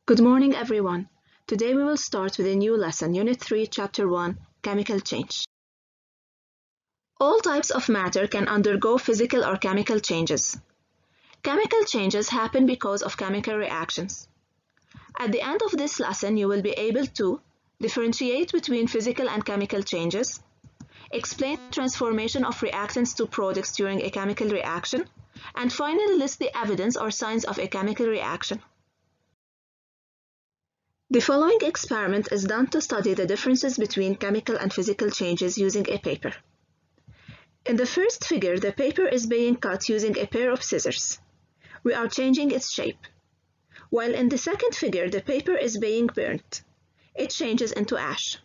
Good morning, everyone. Today we will start with a new lesson, Unit 3, Chapter 1, Chemical Change. All types of matter can undergo physical or chemical changes. Chemical changes happen because of chemical reactions. At the end of this lesson, you will be able to differentiate between physical and chemical changes, explain the transformation of reactants to products during a chemical reaction, and finally list the evidence or signs of a chemical reaction. The following experiment is done to study the differences between chemical and physical changes using a paper. In the first figure, the paper is being cut using a pair of scissors. We are changing its shape. While in the second figure, the paper is being burnt. It changes into ash.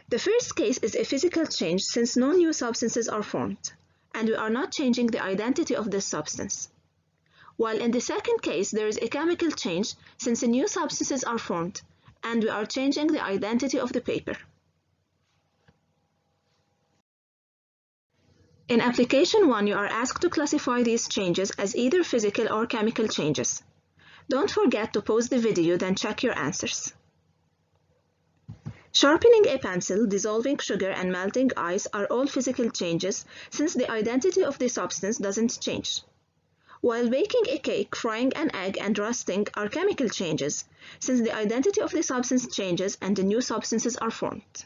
The first case is a physical change since no new substances are formed, and we are not changing the identity of this substance. While in the second case, there is a chemical change since the new substances are formed, and we are changing the identity of the paper. In application 1, you are asked to classify these changes as either physical or chemical changes. Don't forget to pause the video, then check your answers. Sharpening a pencil, dissolving sugar, and melting ice are all physical changes since the identity of the substance doesn't change. While baking a cake, frying an egg, and roasting are chemical changes since the identity of the substance changes and the new substances are formed.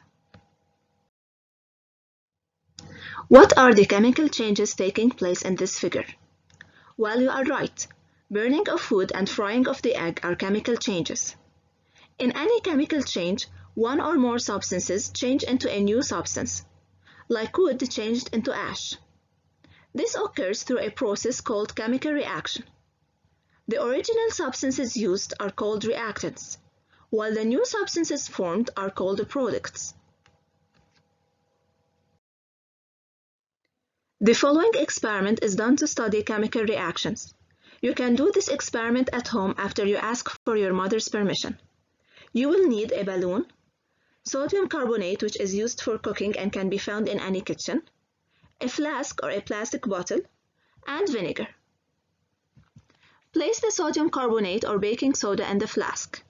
What are the chemical changes taking place in this figure? Well, you are right. Burning of food and frying of the egg are chemical changes. In any chemical change, one or more substances change into a new substance, like wood changed into ash. This occurs through a process called chemical reaction. The original substances used are called reactants, while the new substances formed are called products. The following experiment is done to study chemical reactions. You can do this experiment at home after you ask for your mother's permission. You will need a balloon, sodium carbonate, which is used for cooking and can be found in any kitchen, a flask or a plastic bottle, and vinegar. Place the sodium carbonate or baking soda in the flask.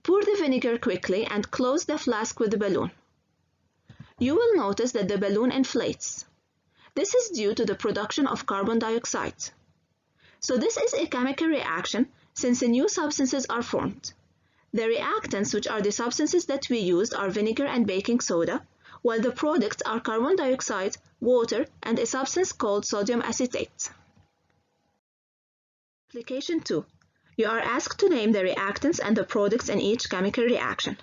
Pour the vinegar quickly and close the flask with the balloon. You will notice that the balloon inflates. This is due to the production of carbon dioxide. So this is a chemical reaction since the new substances are formed. The reactants, which are the substances that we used, are vinegar and baking soda, while the products are carbon dioxide, water, and a substance called sodium acetate. Application 2. You are asked to name the reactants and the products in each chemical reaction.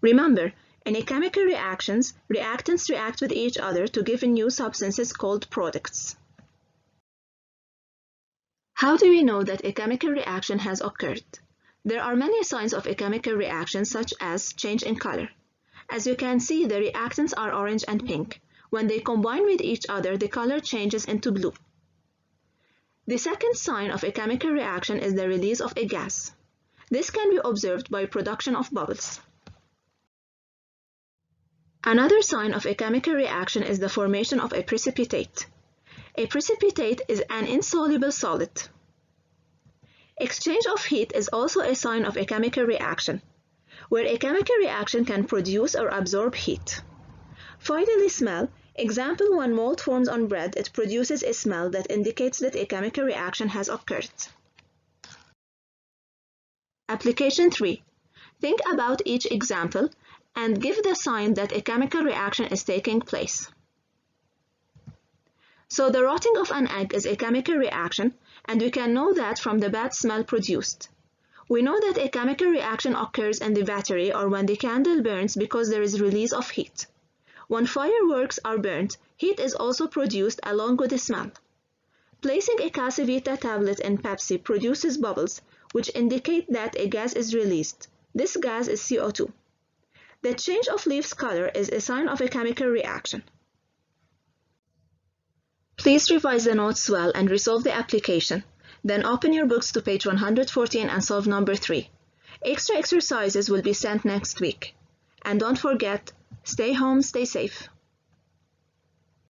Remember, in a chemical reactions, reactants react with each other to give new substances called products. How do we know that a chemical reaction has occurred? There are many signs of a chemical reaction, such as change in color. As you can see, the reactants are orange and pink. When they combine with each other, the color changes into blue. The second sign of a chemical reaction is the release of a gas. This can be observed by production of bubbles. Another sign of a chemical reaction is the formation of a precipitate. A precipitate is an insoluble solid. Exchange of heat is also a sign of a chemical reaction, where a chemical reaction can produce or absorb heat. Finally, smell. Example, when mold forms on bread, it produces a smell that indicates that a chemical reaction has occurred. Application 3. Think about each example and give the sign that a chemical reaction is taking place. So the rotting of an egg is a chemical reaction, and we can know that from the bad smell produced. We know that a chemical reaction occurs in the battery or when the candle burns because there is release of heat. When fireworks are burnt, heat is also produced along with the smell. Placing a Casavita tablet in Pepsi produces bubbles, which indicate that a gas is released. This gas is CO2. The change of leaves color is a sign of a chemical reaction. Please revise the notes well and resolve the application. Then open your books to page 114 and solve number 3. Extra exercises will be sent next week. And don't forget, stay home, stay safe.